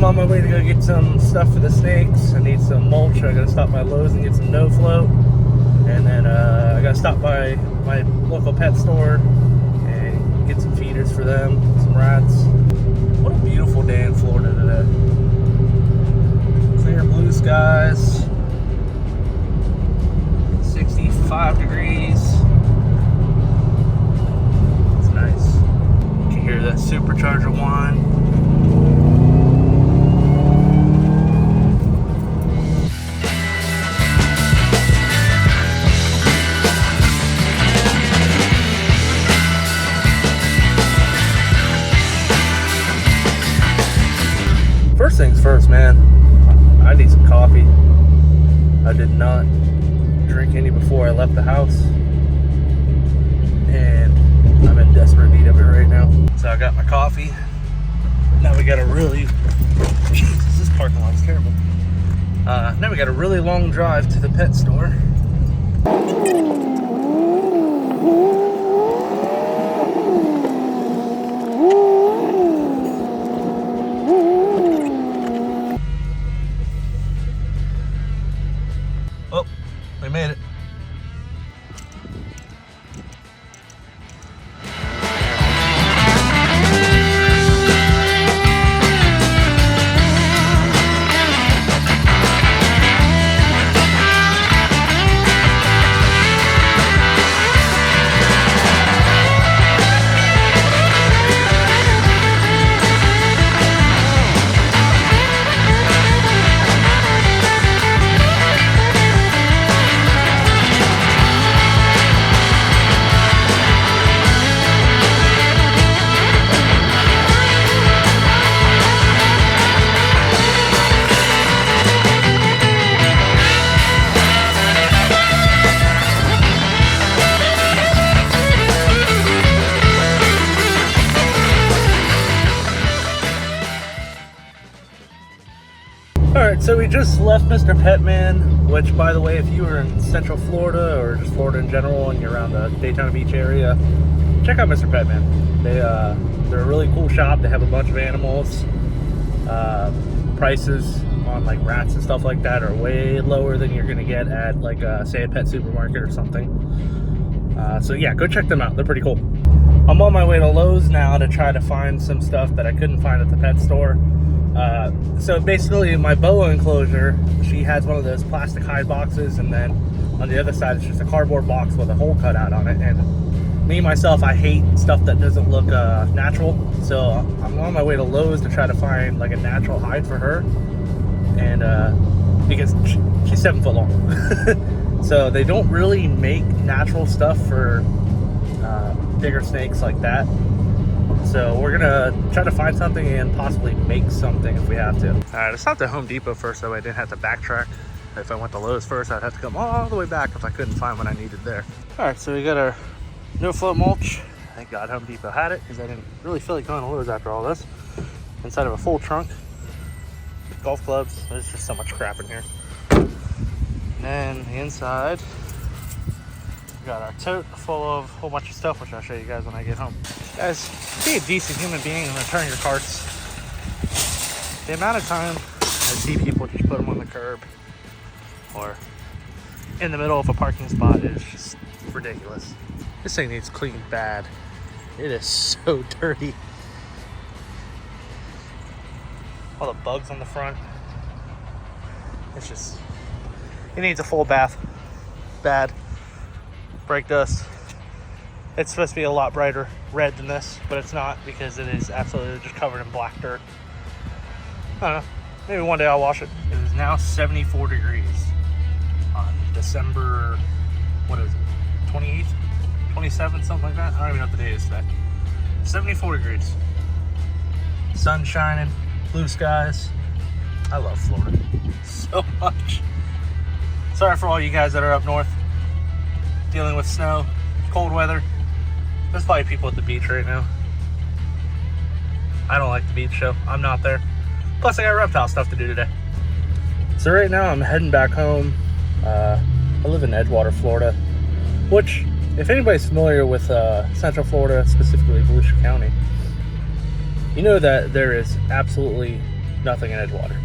on my way to go get some stuff for the snakes. I need some mulch. I gotta stop by Lowe's and get some no float. And then I gotta stop by my local pet store and get some feeders for them, some rats. What a beautiful day in Florida today. Clear blue skies, 65 degrees. It's nice. You can hear that supercharger whine. First things first, man, I need some coffee. I did not drink any before I left the house, and I'm in desperate need of it right now. So I got my coffee. Now we got a really, Jesus, this parking lot is terrible. Now we got a really long drive to the pet store. Oh, we made it. Alright, so we just left Mr. Petman, which, by the way, if you are in Central Florida or just Florida in general and you're around the Daytona Beach area, check out Mr. Petman. They're a really cool shop. They have a bunch of animals. Prices on like rats and stuff like that are way lower than you're going to get at like say a pet supermarket or something. So yeah, go check them out. They're pretty cool. I'm on my way to Lowe's now to try to find some stuff that I couldn't find at the pet store. So basically my boa enclosure, she has one of those plastic hide boxes, and then on the other side it's just a cardboard box with a hole cut out on it. And me myself, I hate stuff that doesn't look natural, so I'm on my way to Lowe's to try to find like a natural hide for her, and because she's 7 foot long. So they don't really make natural stuff for bigger snakes like that. So we're gonna try to find something and possibly make something if we have to. All right, I stopped at Home Depot first, so I didn't have to backtrack. If I went to Lowe's first, I'd have to come all the way back if I couldn't find what I needed there. All right, so we got our no float mulch. Thank God Home Depot had it, because I didn't really feel like going to Lowe's after all this. Inside of a full trunk, golf clubs. There's just so much crap in here. And then the inside, we got our tote full of a whole bunch of stuff, which I'll show you guys when I get home. Guys, be a decent human being and return your carts. The amount of time I see people just put them on the curb or in the middle of a parking spot is just ridiculous. This thing needs cleaned bad. It is so dirty. All the bugs on the front. It's just, it needs a full bath. Bad. Brake dust. It's supposed to be a lot brighter red than this, but it's not, because it is absolutely just covered in black dirt. I don't know. Maybe one day I'll wash it. It is now 74 degrees on December, what is it, 28th? 27th, something like that? I don't even know what the day is today. 74 degrees. Sun shining, blue skies. I love Florida so much. Sorry for all you guys that are up north dealing with snow, cold weather. There's probably people at the beach right now. I don't like the beach, so I'm not there. Plus I got reptile stuff to do today. So right now I'm heading back home. I live in Edgewater, Florida, which, if anybody's familiar with Central Florida, specifically Volusia County, you know that there is absolutely Nothing in Edgewater.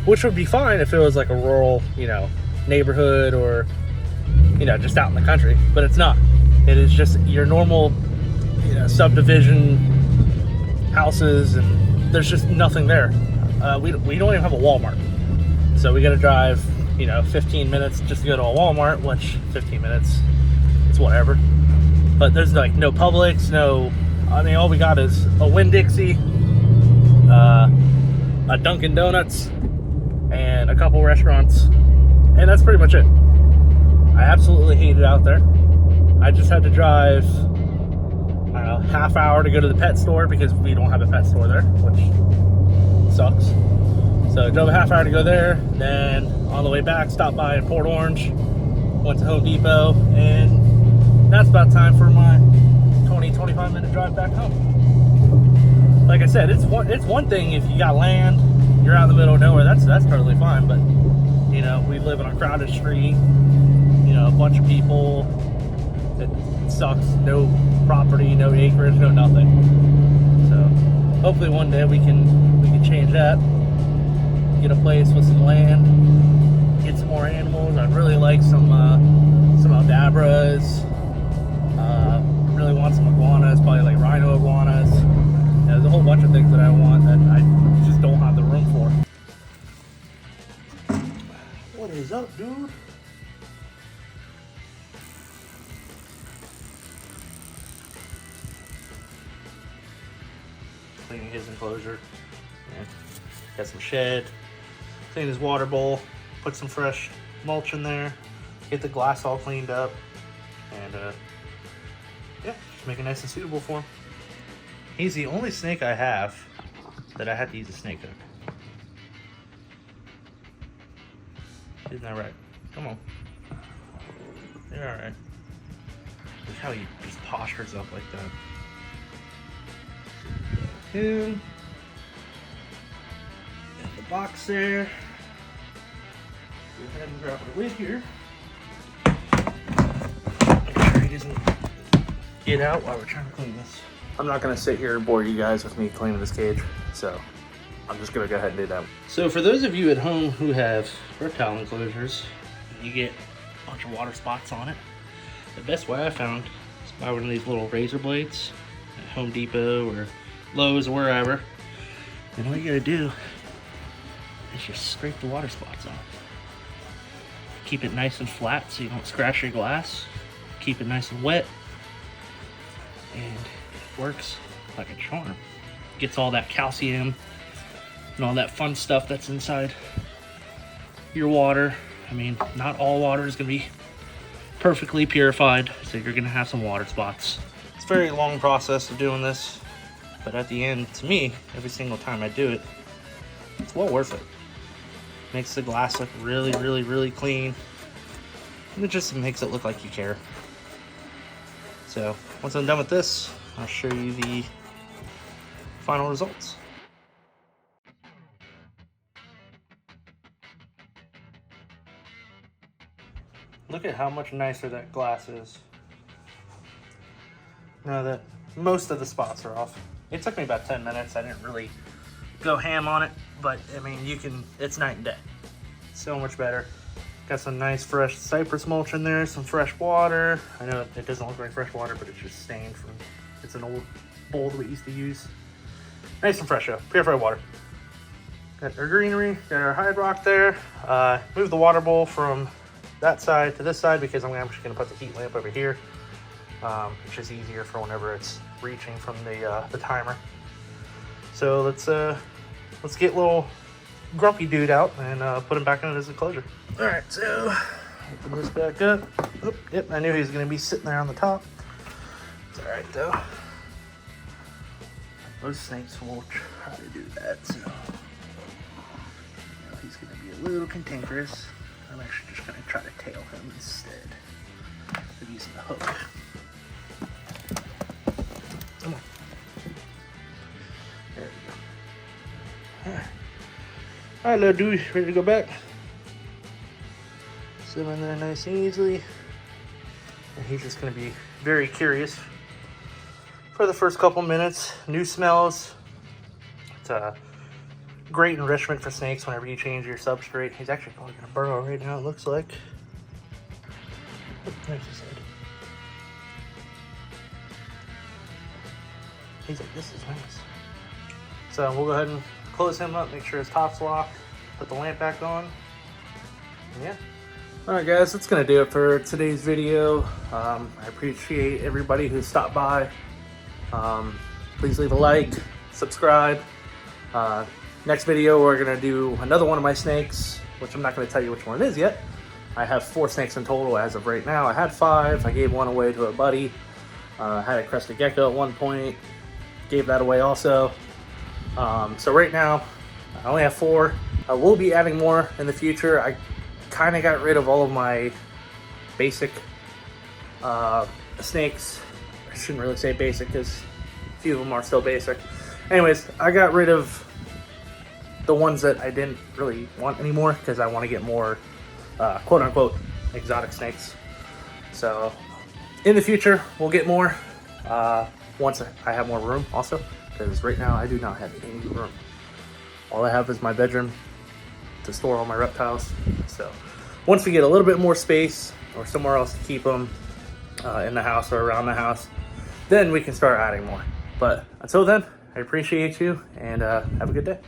Which would be fine if it was like a rural, you know, neighborhood or, you know, just out in the country. But it's not. It is just your normal, you know, subdivision houses, and there's just nothing there. We don't even have a Walmart. So we got to drive, you know, 15 minutes just to go to a Walmart, which 15 minutes, it's whatever. But there's like no Publix, no, I mean, all we got is a Winn-Dixie, a Dunkin' Donuts, and a couple restaurants. And that's pretty much it. I absolutely hate it out there. I just had to drive, I don't know, half hour to go to the pet store because we don't have a pet store there, which sucks. So I drove a half hour to go there, then on the way back, stopped by in Port Orange, went to Home Depot, and that's about time for my 20-25 minute drive back home. Like I said, it's one thing if you got land, you're out in the middle of nowhere, that's totally fine, but you know, we live on a crowded street, you know, a bunch of people, it sucks, no property, no acreage, no nothing. So hopefully one day we can change that. Get a place with some land, get some more animals. I'd really like some aldabras. Really want some iguanas, probably like rhino iguanas. There's a whole bunch of things that I want that I just don't have the room for. What is up, dude? Cleaning his enclosure. Yeah. Got some shed. Clean his water bowl, put some fresh mulch in there, get the glass all cleaned up, and yeah, just make it nice and suitable for him. He's the only snake I have that I had to use a snake hook. Isn't that right? Come on. You're alright. Look how he just postures up like that. Him. Got the box there. Go ahead and grab the lid here. Make sure he doesn't get out while we're trying to clean this. I'm not going to sit here and bore you guys with me cleaning this cage, so I'm just going to go ahead and do that. So for those of you at home who have reptile enclosures, you get a bunch of water spots on it. The best way I found is buy one of these little razor blades at Home Depot or Lowe's or wherever. And all you got to do is just scrape the water spots off. Keep it nice and flat so you don't scratch your glass. Keep it nice and wet. And it works like a charm. Gets all that calcium and all that fun stuff that's inside your water. I mean, not all water is going to be perfectly purified, so you're going to have some water spots. It's a very long process of doing this, but at the end, to me, every single time I do it, it's well worth it. Makes the glass look really, really, really clean. And it just makes it look like you care. So, once I'm done with this, I'll show you the final results. Look at how much nicer that glass is. Now that most of the spots are off. It took me about 10 minutes. I didn't really go ham on it, but I mean, it's night and day. So much better. Got some nice fresh cypress mulch in there, some fresh water. I know it doesn't look like fresh water, but it's just stained from, it's an old bowl that we used to use. Nice and fresh though, purified water. Got our greenery, got our hide rock there. Move the water bowl from that side to this side because I'm actually gonna put the heat lamp over here. It's just easier for whenever it's reaching from the timer. So let's get little grumpy dude out and put him back into his enclosure. All right, so open this back up. Oop, yep, I knew he was gonna be sitting there on the top. It's all right though. Most snakes will try to do that, so he's gonna be a little cantankerous. I'm actually just gonna try to tail him instead of using the hook. Come on. There we go. All right, little dude, ready to go back? Sit in there nice and easily. And he's just gonna be very curious for the first couple minutes. New smells. It's great enrichment for snakes whenever you change your substrate. He's actually going to burrow right now, it looks like. Oh, there's his head. He's like, this is nice. So we'll go ahead and close him up, make sure his top's locked, put the lamp back on, and yeah. Alright guys, that's going to do it for today's video. I appreciate everybody who stopped by. Please leave a like, subscribe. Next video we're going to do another one of my snakes, which I'm not going to tell you which one it is yet. I have 4 snakes in total as of right now. I had 5. I gave one away to a buddy. Had a crested gecko at one point. Gave that away also. So right now I only have 4. I will be adding more in the future. I kind of got rid of all of my basic snakes. I shouldn't really say basic because a few of them are still basic. Anyways, I got rid of the ones that I didn't really want anymore because I want to get more quote-unquote exotic snakes. So in the future we'll get more once I have more room also, because right now I do not have any room. All I have is my bedroom to store all my reptiles. So once we get a little bit more space or somewhere else to keep them in the house or around the house, then we can start adding more. But until then, I appreciate you and have a good day.